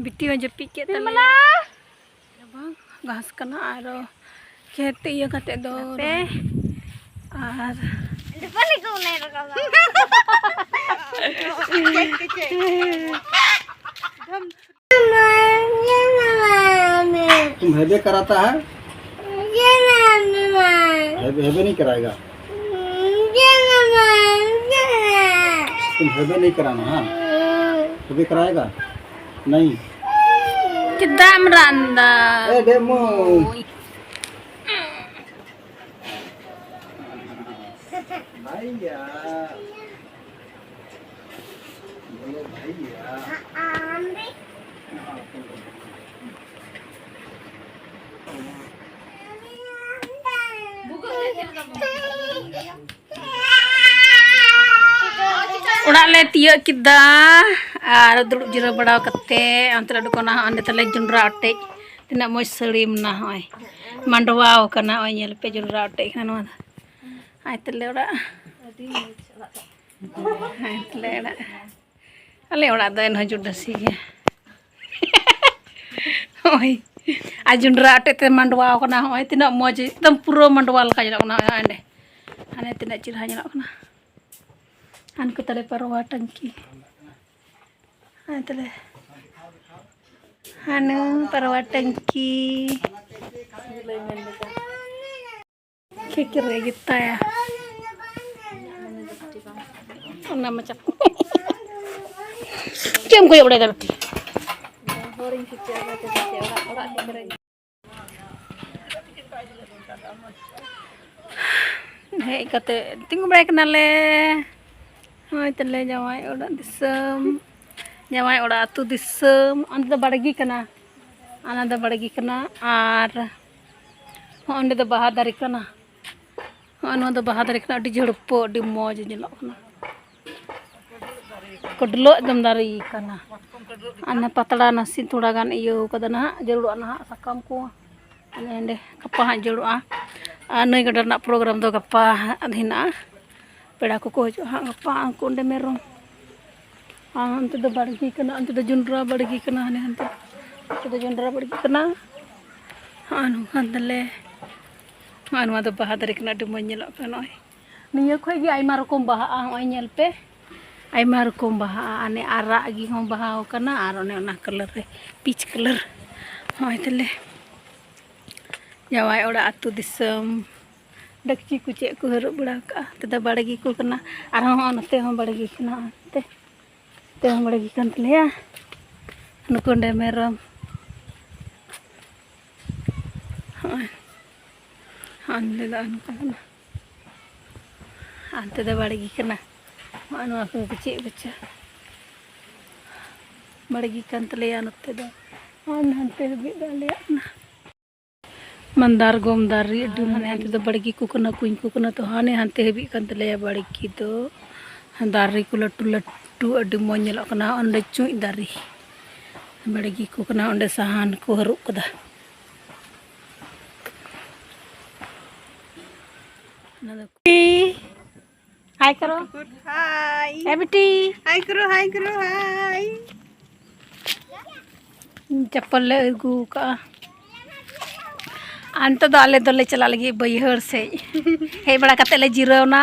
बिटी हो जपी के तले bang gas kena aro खेत iya kate do pe ar depan ni kau naik rakam तुम हेबे कराता है हेबे हेबे नहीं कराएगा तुम हेबे नहीं कराना हाँ हेबे कराएगा नहीं kita meranda demo भैया बोलो भैया udah le tiak kita duduk jero bada kate antara dukona ande tele jundra atek tina moy selim nah oi mandawau kana oi nyel pe jundra atek kana ai tele ora ai tele ora ale ora da en hajud dasi ya oi a jundra atek te mandawau kana oi tina moj एकदम puro mandawal ka jela kana ande ane tina cirha jela kana an ko tale parwa tangki tale anu parwa tangki kekere kita ya ona macam kem ko udah dalti horing kita ora kekere hei kate tinggu break nale oi tele jawai ora disem jawai ora atu disem anda badagi kana ananda badagi kana ar onde do bahadari kana anu do bahadari kana adi jhurpo adi moj nyelok kana kodlo ekdam dari kana ana patala nasi thoda gan iyo kada na jarur ana sakam ko ande kapah jarur nai gadar na program do kapah adhina peda ko haju ngapa angku onde merong ante do badagi kana ante do jundra badagi kana ane ante do jundra badagi kana anu handle anu do bahadari kana du monyelok kana oi niya khoi gi aima rokom baha oi nyel pe aima rokom baha ane ara gi hom baha kana ar one ona color re peach color oi tele jawai ora atu disem dakci kucek ku haruk beda ka tada badagi ku kana arah nate hom badagi kana te hom badagi kan tele ya nukonde merom ande da anu kana ante da badagi kana anu aku kucek baca badagi kan tele ya nate da ante beda le na mandar gomdari adu hane hante do badagi ku kana kuin ku kana to hane hante hebi kan tele badagi do dari ku latu latu adu monyelok kana onde cuy dari badagi ku kana onde sahan ku haruk kada hai karo hai hai beti hai kru hai चप्पल ले अगू का अंत दो आले दोले चला लगी बैहर से हे बड़ा कते ले जिरौना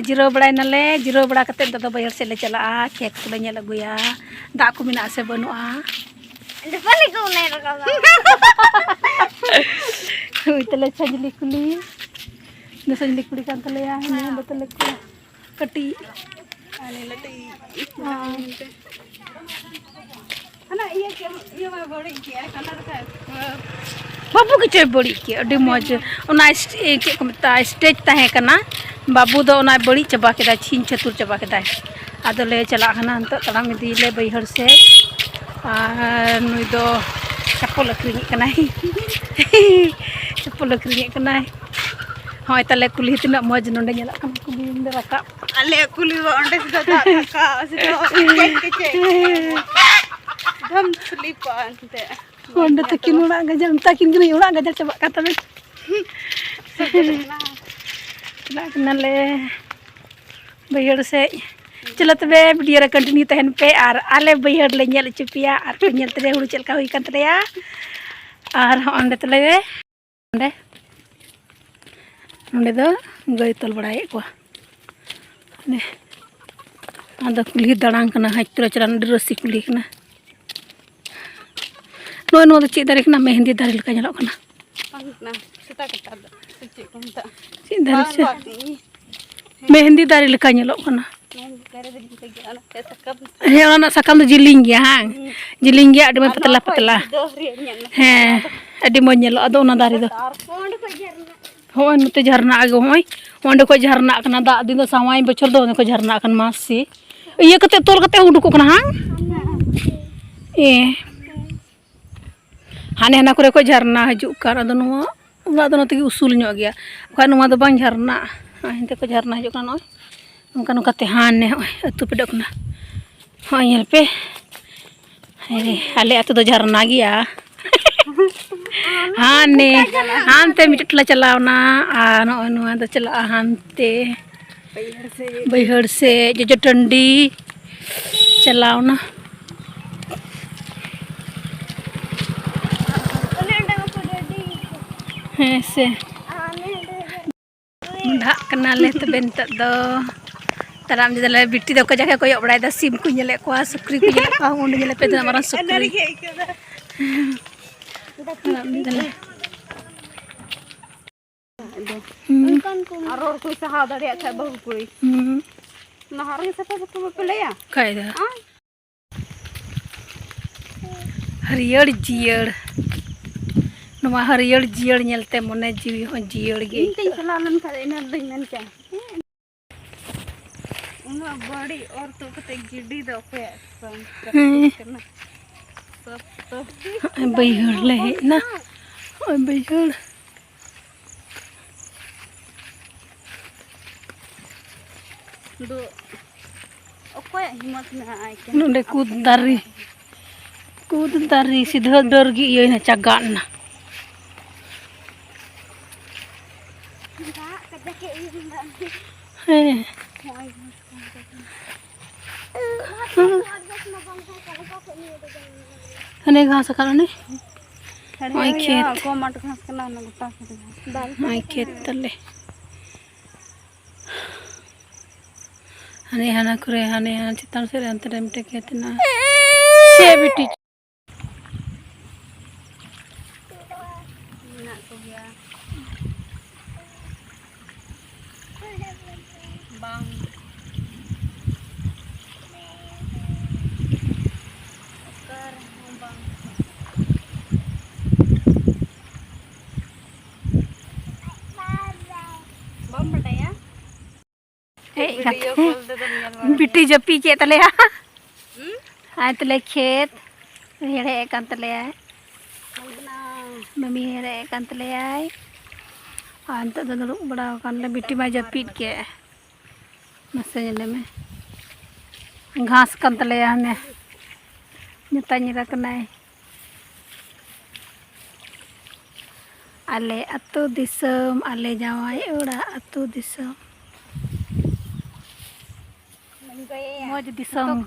जिरो बड़ा नले जिरो बड़ा कते तो बैहर से ले चला खेत को ले नेल अगुया दा को मिना से बनुआ depan ni kau naik rakam हुई तले संजली कुली न संजली कुली kan tele ya ini betele ku keti ale lati ana iya mah bodi ki kana ka babu ke चे बड़ी के अडी मज ओना चे को मता स्टेज ताहे कना बाबू दो ओना बड़ी चबा केदा छीन छतुर चबा केदा आदो ले चला हना अंत तड़ाम इदी ले बैहर से नुई दो चप्पल अखरिनी कना चप्पल अखरिनी कना होय तले कुली तना मज नोंडे नेला कन कुली नोंडे रका ale kuli wa onde sudah tak kakak sudah kece dam selipan ante onde takin ora gajar takin gini ora gajar coba kata be na kenale bayar se चलो तबे वीडियो रे कंटिन्यू तहन पे और आले बैहर ले नेल चुपिया और पे नेल तले हुड़ू चलका हुई कान तलेया और ओंडे तले ओंडे ओंडे दो गई तल बड़ाए को ने आदो कुली दड़ांग कना हजतरा चलान रसी कुली कना नो नो चे दारे कना मेहंदी दारे लका ñelok kana Nah, kita kata cicik minta. चे दारे मेहंदी दारे लका ñelok kana hey ona sakam do jiling ya hang jiling ya adi patla patla he adi mo ñelok ado ona दारे do होय नते झरना आगे होय ओंडे को झरना कना दा दिन दो सावाई बचल दो को झरना कन मासी इये कते तोल कते उडुको कना हां ए हाने हना करे को झरना हजू कार अदो नो उला दो नते उसूल ᱧᱚᱜ गया खा नुवा दो बांग झरना हिंते को झरना हजू कना नोय उनका नो कते हाने अतु पेडो कना होय ñel पे अरे आले अतु दो झरना गया हाने हानते मिटला चलावना आ नो नुआ दो चला हानते बैहड़ से जो टंडी चलावना से ढाक कना ले तबे नत दो तराम जले बिट्टी दो को जाके कोई बड़ाय दा सिम को नेले को सुक्री को नेले को उंड नेले पे मारा Sukri Aror kuy sahau dari atas bahu kuy. Nah hari siapa betul betul ya? कायदा हरियर जियर नुआ हरियर जियर नेलते मने जीवी हो जियर गे Ini selalu kan ini dengan kan. Una body और तो कते गिड्डी दो पे करना सब तो बैहड़ ले ना बैहड़ दो ओकोय हिम्मत ना आय के नोंडे कूद दारी सीधा डरगी ये ना चगान ना हे हने घास कालो ने ओय खेत कोमट घास कना ना गोटा दाल ओय खेत तले हने हना करे हने हना चितान से अंतर मिटे खेत ना छे बिटी ना तो गया bang akar bang bang beda ya video call de dunia बिटी जपी के तले आय तले खेत हेड़े कान तले आय मम्मी हेड़े कान तले आय अंत दो दुड़ुब बड़ा कान ले बिटी मा जपीट के मसे जले में घास कान तले हने नेता निरा कनाय आले अतु दिसम आले जावाय ओड़ा अतु दिसम मौज दिसम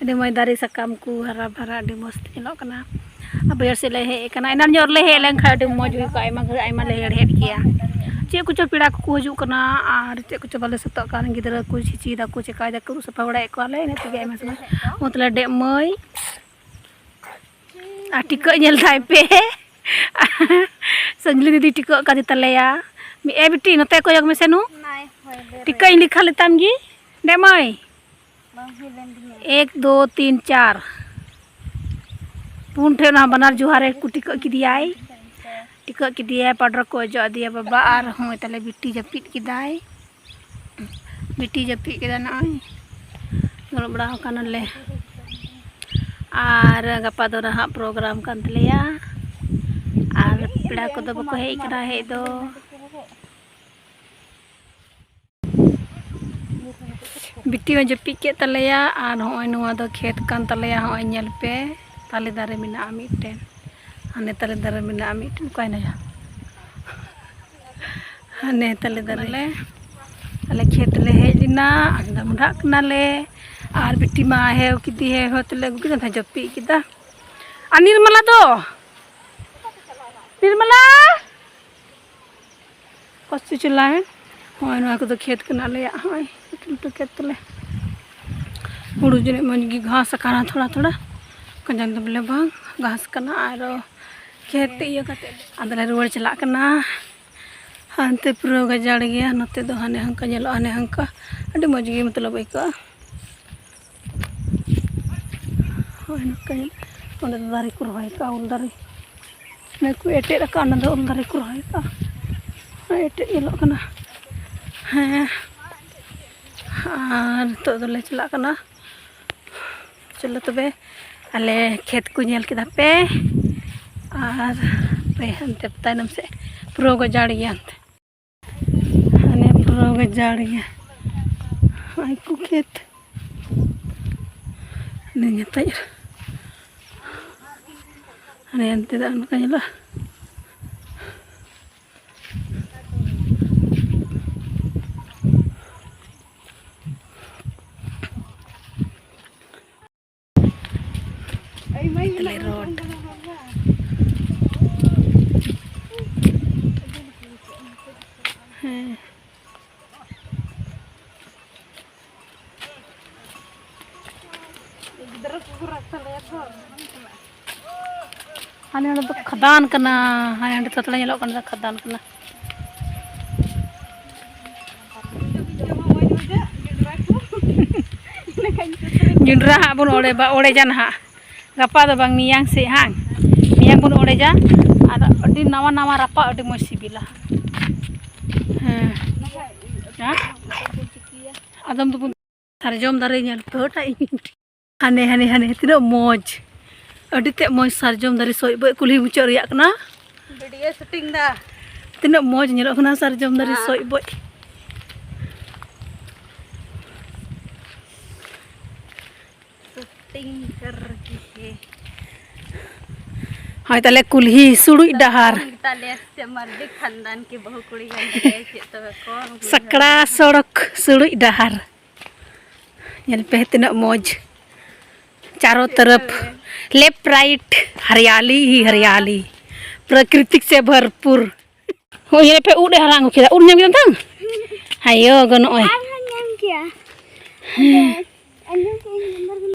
अभी मई दारी सकाम को हरा भरा अभी मस्त ñelok kana बैर से ले हे kana एना ñor ले हे लेंखा अभी मौज हुई का आयमा ले हेड किया चे कुछ पीड़ा को हजू कना और चे कुछ बाले सतो कान गिदरा को छिची दा को चेका दा को सफा बड़ा को ले ने तगे आयमा से मतलब डे मई आ टिका ñel थाई पे संजली दीदी टिका का दितलेया मी ए बिटी नते को जग में से नु नाय होय टिका इन लिखा लेताम गी डे मई bang hilen dia 1 2 3 4 पुन ठे ना बनार जुहारे कुटिक की दियाई टिक की दिया पाउडर को जो दिया बाबा आर होय तले बिट्टी जपीट की दाई बिट्टी जपीट के ना गल बड़ा कान ले आर गपा दो रहा प्रोग्राम कान तलेया आर पेड़ा को दो बको हे करा हे दो बिट्टी में जपीट के तलेया आर होय नुवा दो खेत कान तलेया होय ñel पे ताले दारे मिना मिटन हाने ताले दारे मिना मिटन कोई ना हाने ताले दारे ले अले खेत ले हेजना अंडा मुंडा कनाले और बिटी मा है किदी है होतले गुकिन था जपी किदा आ निर्मला दो निर्मला कस चलाए होय ना को तो खेत कनाले होय टुटु खेत ले हुड़ू जने मंगी घास काना थोड़ा थोड़ा कंजन तो बोले बांग घास कना और खेत इयो कते आदले रुवाड़ चला कना हानते पूरा गजाड़ गया नते दो हाने हंका जेलो हाने हंका अड़ी मजगी मतलब इका होय नका ओंदे दारी को रोय का उल दारी ने को एटे रका न दो उल दारी को रोय का एटे जेलो कना हैं और तो दले चला कना चलो तबे अले खेत को नेल केदा पे और पे हंते तायनम से पूरा गजाड़ गया हाने पूरा गजाड़ गया आई को खेत ने nyata हाने अंते दा उनका nyala ले रोड हाने तो खदान कना हाने ततला nyalo kana खदान कना जुंडरा हा बन ओड़े जान हा गपा दो बांग मियांग से हांग मियांग बन ओड़े जा आर अडी नवा नवा रपा अडी मो सिबिला हां आदम तो सरजम दारे नेल पटा हाने हाने हाने तिनो मौज अडी ते मौज सरजम दारे सोय बय कुली मुचा रिया कना वीडियो शूटिंग दा तिनो मौज नेलो कना सरजम दारे सोय बय शूटिंग कर रही है हाय तले कुल्ही सुड़ुई डहार ताले से मर्दी खानदान की बहू कुड़ी गई है तो कौन सकड़ा सड़क सुड़ुई डहार नेल पे तिनो मौज चारों तरफ लेफ्ट राइट हरियाली ही हरियाली प्राकृतिक से भरपूर हो ये पे उड़े हरांग खेदा उड़ नेम किदा हायो गनो ओय क्या